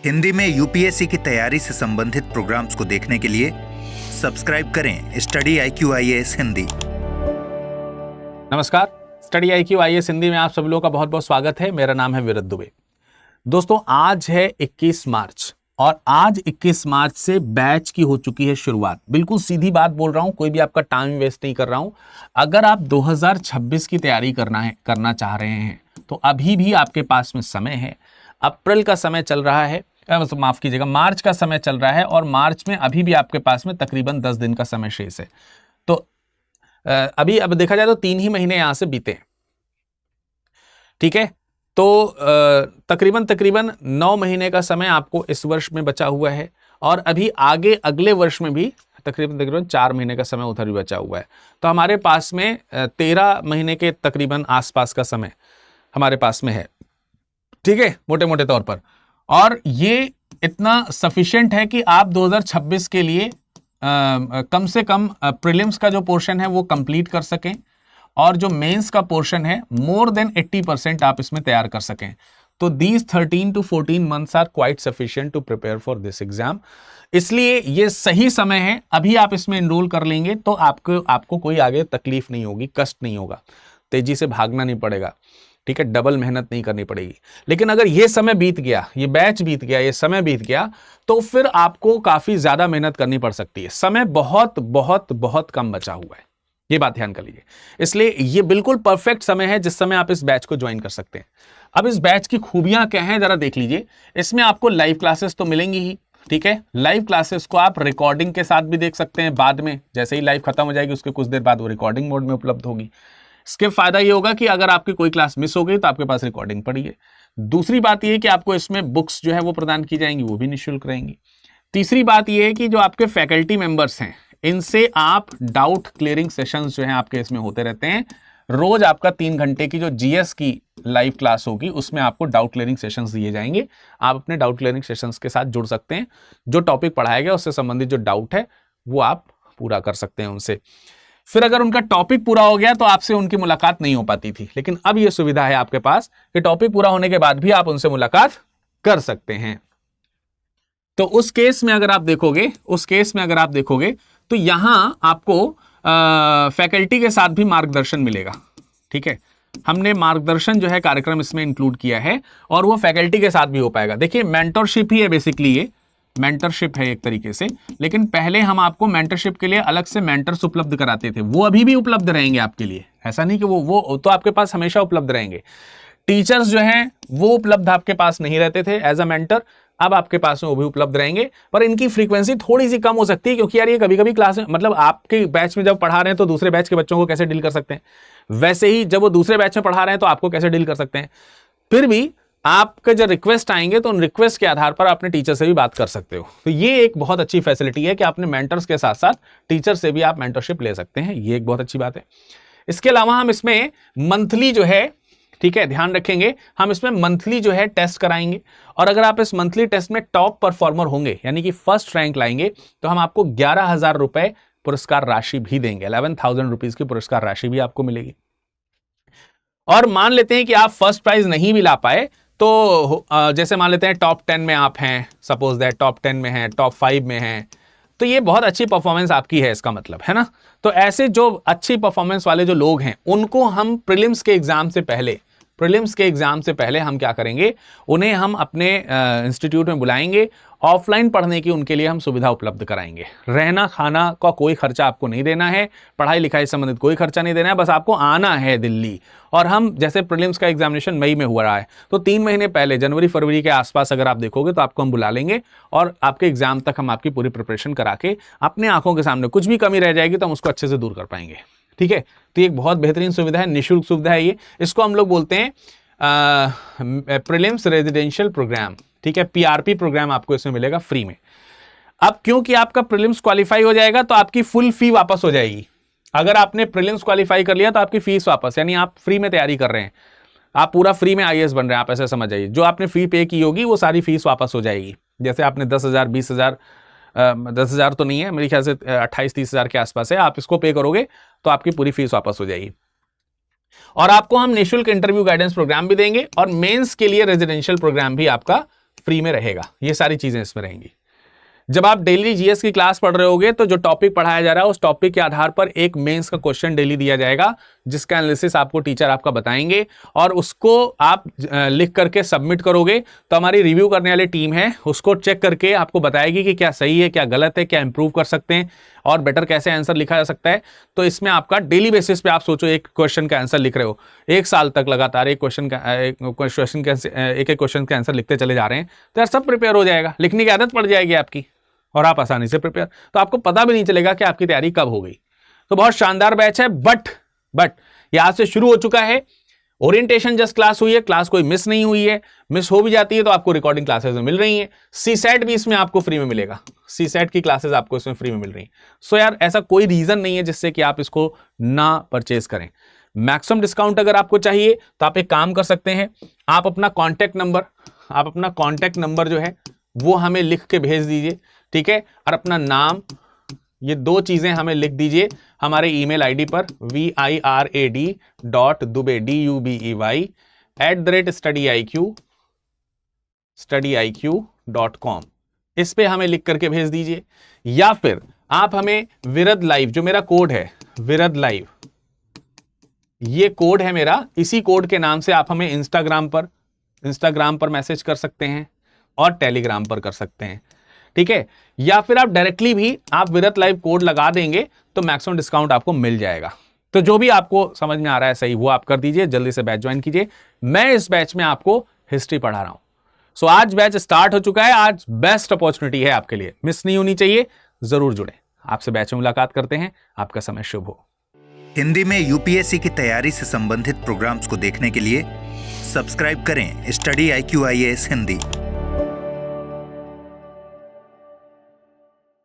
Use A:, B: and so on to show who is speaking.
A: हिंदी में यूपीएससी की तैयारी से संबंधित प्रोग्राम्स को देखने के लिए सब्सक्राइब करें स्टडी IQ IAS हिंदी।
B: नमस्कार, स्टडी IQ IAS हिंदी में आप सभी लोगों का बहुत बहुत स्वागत है। मेरा नाम है विरत दुबे। दोस्तों, आज है 21 मार्च और आज 21 मार्च से बैच की हो चुकी है शुरुआत। बिल्कुल सीधी बात बोल रहा हूं, कोई भी आपका टाइम वेस्ट नहीं कर रहा हूं। अगर आप 2026 की तैयारी करना चाह रहे हैं तो अभी भी आपके पास में समय है। अप्रैल का समय चल रहा है, माफ कीजिएगा, मार्च का समय चल रहा है और मार्च में अभी भी आपके पास में तकरीबन 10 दिन का समय शेष है। तो अब देखा जाए तो 3 ही महीने यहां से बीते हैं, ठीक है। तो तकरीबन 9 महीने का समय आपको इस वर्ष में बचा हुआ है और अभी आगे अगले वर्ष में भी तकरीबन 4 महीने का समय उधर भी बचा हुआ है। तो हमारे पास में 13 महीने के तकरीबन आसपास का समय हमारे पास में है, ठीक है, मोटे मोटे तौर पर। और ये इतना सफिशिएंट है कि आप 2026 के लिए कम से कम प्रीलिम्स का जो पोर्शन है वो कंप्लीट कर सकें और जो मेंस का पोर्शन है मोर देन 80% आप इसमें तैयार कर सकें। तो these 13 to 14 months are quite sufficient to prepare for this exam. इसलिए ये सही समय है। अभी आप इसमें एनरोल कर लेंगे तो आपको कोई आगे तकलीफ नहीं होगी, कष्ट नहीं होगा, तेजी से भागना नहीं पड़ेगा, ठीक है, डबल मेहनत नहीं करनी पड़ेगी। लेकिन अगर ये समय बीत गया, ये बैच बीत गया, ये समय बीत गया, तो फिर आपको काफी ज्यादा मेहनत करनी पड़ सकती है। समय बहुत बहुत बहुत कम बचा हुआ है, ये बात ध्यान कर लीजिए। इसलिए ये बिल्कुल परफेक्ट समय है जिस समय आप इस बैच को ज्वाइन कर सकते हैं। अब इस बैच की खूबियां क्या हैं जरा देख लीजिए। इसमें आपको लाइव क्लासेस तो मिलेंगी ही, ठीक है। लाइव क्लासेस को आप रिकॉर्डिंग के साथ भी देख सकते हैं। बाद में जैसे ही लाइव खत्म हो जाएगी उसके कुछ देर बाद वो रिकॉर्डिंग मोड में उपलब्ध होगी। इसके फायदा ये होगा कि अगर आपकी कोई क्लास मिस हो गई तो आपके पास रिकॉर्डिंग पड़ी है। दूसरी बात ये है कि आपको इसमें बुक्स जो है वो प्रदान की जाएंगी, वो भी निःशुल्क रहेंगी। तीसरी बात ये है कि जो आपके फैकल्टी मेंबर्स हैं इनसे आप डाउट क्लियरिंग सेशंस जो हैं आपके इसमें होते रहते हैं। रोज आपका 3 घंटे की जो GS की लाइव क्लास होगी उसमें आपको डाउट क्लियरिंग सेशंस दिए जाएंगे। आप अपने डाउट क्लियरिंग सेशंस के साथ जुड़ सकते हैं। जो टॉपिक पढ़ाया गया उससे संबंधित जो डाउट है वो आप पूरा कर सकते हैं उनसे। फिर अगर उनका टॉपिक पूरा हो गया तो आपसे उनकी मुलाकात नहीं हो पाती थी, लेकिन अब यह सुविधा है आपके पास कि टॉपिक पूरा होने के बाद भी आप उनसे मुलाकात कर सकते हैं। तो उस केस में अगर आप देखोगे तो यहां आपको फैकल्टी के साथ भी मार्गदर्शन मिलेगा, ठीक है। हमने मार्गदर्शन जो है कार्यक्रम इसमें इंक्लूड किया है और वो फैकल्टी के साथ भी हो पाएगा। देखिए, मेंटरशिप ही है बेसिकली, ये मेंटरशिप है एक तरीके से। लेकिन पहले हम आपको मेंटरशिप के लिए अलग से मेंटर्स उपलब्ध कराते थे, वो अभी भी उपलब्ध रहेंगे आपके लिए। ऐसा नहीं कि वो तो आपके पास हमेशा उपलब्ध रहेंगे। टीचर्स जो हैं वो उपलब्ध आपके पास नहीं रहते थे एज अ मेंटर, अब आपके पास में वो भी उपलब्ध रहेंगे, पर इनकी फ्रीक्वेंसी थोड़ी सी कम हो सकती है क्योंकि यार ये कभी कभी क्लास में, मतलब आपके बैच में जब पढ़ा रहे हैं तो दूसरे बैच के बच्चों को कैसे डील कर सकते हैं, वैसे ही जब वो दूसरे बैच में पढ़ा रहे हैं तो आपको कैसे डील कर सकते हैं। फिर भी आपके जो रिक्वेस्ट आएंगे तो उन रिक्वेस्ट के आधार पर अपने टीचर से भी बात कर सकते हो। तो ये एक बहुत अच्छी फैसिलिटी है कि अपने मेंटर्स के साथ साथ टीचर से भी आप मेंटरशिप ले सकते हैं। ये एक बहुत अच्छी बात है। इसके अलावा हम इसमें मंथली जो है, ठीक है, ध्यान रखेंगे, हम इसमें मंथली जो है टेस्ट कराएंगे और अगर आप इस मंथली टेस्ट में टॉप परफॉर्मर होंगे यानी कि फर्स्ट रैंक लाएंगे तो हम आपको 11,000 रुपए पुरस्कार राशि भी देंगे। 11,000 रुपीज की पुरस्कार राशि भी आपको मिलेगी। और मान लेते हैं कि आप फर्स्ट प्राइज नहीं भी ला पाए तो जैसे मान लेते हैं टॉप 10 में आप हैं, सपोज दैट टॉप 10 में हैं, टॉप 5 में हैं, तो ये बहुत अच्छी परफॉर्मेंस आपकी है, इसका मतलब है ना। तो ऐसे जो अच्छी परफॉर्मेंस वाले जो लोग हैं उनको हम प्रीलिम्स के एग्जाम से पहले हम क्या करेंगे, उन्हें हम अपने इंस्टीट्यूट में बुलाएंगे। ऑफलाइन पढ़ने की उनके लिए हम सुविधा उपलब्ध कराएंगे। रहना खाना का कोई खर्चा आपको नहीं देना है, पढ़ाई लिखाई संबंधित कोई खर्चा नहीं देना है, बस आपको आना है दिल्ली। और हम जैसे प्रीलिम्स का एग्जामिनेशन मई में हुआ रहा है तो 3 महीने पहले जनवरी फरवरी के आसपास अगर आप देखोगे तो आपको हम बुला लेंगे और आपके एग्जाम तक हम आपकी पूरी प्रिपरेशन करा के अपने आंखों के सामने कुछ भी कमी रह जाएगी तो हम उसको अच्छे से दूर कर पाएंगे, ठीक है। तो ये एक बहुत बेहतरीन सुविधा है, निःशुल्क सुविधा है ये। इसको हम लोग बोलते हैं प्रीलिम्स रेजिडेंशियल प्रोग्राम, ठीक है। PRP प्रोग्राम आपको इसमें मिलेगा फ्री में। अब क्योंकि आपका प्रीलिम्स क्वालिफाई हो जाएगा तो आपकी फुल फी वापस हो जाएगी। अगर आपने प्रीलिम्स क्वालिफाई कर लिया तो आपकी फीस वापस, यानी आप फ्री में तैयारी कर रहे हैं, आप पूरा फ्री में IAS बन रहे हैं, आप ऐसे समझ जाइए। जो आपने फी पे की होगी वो सारी फीस वापस हो जाएगी। जैसे आपने 10,000 20,000 10,000 तो नहीं है, मेरे ख्याल से 28-30,000 के आसपास है, आप इसको पे करोगे तो आपकी पूरी फीस वापस हो जाएगी। और आपको हम निःशुल्क इंटरव्यू गाइडेंस प्रोग्राम भी देंगे और मेंस के लिए रेजिडेंशियल प्रोग्राम भी आपका फ्री में रहेगा, ये सारी चीजें इसमें रहेंगी। जब आप डेली जीएस की क्लास पढ़ रहे होगे तो जो टॉपिक पढ़ाया जा रहा है उस टॉपिक के आधार पर एक मेंस का क्वेश्चन डेली दिया जाएगा, जिसका एनालिसिस आपको टीचर आपका बताएंगे और उसको आप लिख करके सबमिट करोगे तो हमारी रिव्यू करने वाली टीम है उसको चेक करके आपको बताएगी कि क्या सही है, क्या गलत है, क्या इंप्रूव कर सकते हैं और बेटर कैसे आंसर लिखा जा सकता है। तो इसमें आपका डेली बेसिस पे आप सोचो एक क्वेश्चन का आंसर लिख रहे हो, 1 साल तक लगातार एक क्वेश्चन का आंसर लिखते चले जा रहे हैं तो यार सब प्रिपेयर हो जाएगा, लिखने की आदत पड़ जाएगी आपकी और आप आसानी से प्रिपेयर, तो आपको पता भी नहीं चलेगा कि आपकी तैयारी कब हो गई। तो बहुत शानदार बैच है। बट ये आज से शुरू हो चुका है। ओरिएंटेशन जस्ट क्लास हुई है, क्लास कोई मिस नहीं हुई है, मिस हो भी जाती है तो आपको रिकॉर्डिंग क्लासेस में मिल रही हैं। सीसेट भी इसमें आपको फ्री में मिलेगा, सीसेट की क्लासेस आपको इसमें फ्री में मिल रही हैं। सो यार ऐसा कोई रीजन नहीं है जिससे कि आप इसको ना परचेज करें। मैक्सिमम डिस्काउंट अगर आपको चाहिए तो आप एक काम कर सकते हैं, आप अपना कॉन्टैक्ट नंबर जो है वो हमें लिख के भेज दीजिए, ठीक है, और अपना नाम, ये 2 चीजें हमें लिख दीजिए हमारे ईमेल आईडी पर virad.dubey@studiiq.com, इस पे हमें लिख करके भेज दीजिए। या फिर आप हमें विरद लाइव, जो मेरा कोड है विरद लाइव, ये कोड है मेरा, इसी कोड के नाम से आप हमें इंस्टाग्राम पर मैसेज कर सकते हैं और टेलीग्राम पर कर सकते हैं, ठीक है। या फिर आप डायरेक्टली भी आप विरत लाइव कोड लगा देंगे तो मैक्सिमम डिस्काउंट आपको मिल जाएगा। तो जो भी आपको समझ में आ रहा है सही वो आप कर दीजिए, जल्दी से बैच ज्वाइन कीजिए। मैं इस बैच में आपको हिस्ट्री पढ़ा रहा हूं। सो आज बैच स्टार्ट हो चुका है, आज बेस्ट अपॉर्चुनिटी है आपके लिए, मिस नहीं होनी चाहिए, जरूर जुड़े। आपसे बैच में मुलाकात करते हैं, आपका समय शुभ हो।
A: हिंदी में यूपीएससी की तैयारी से संबंधित प्रोग्राम्स को देखने के लिए सब्सक्राइब करें स्टडी IQ IAS हिंदी।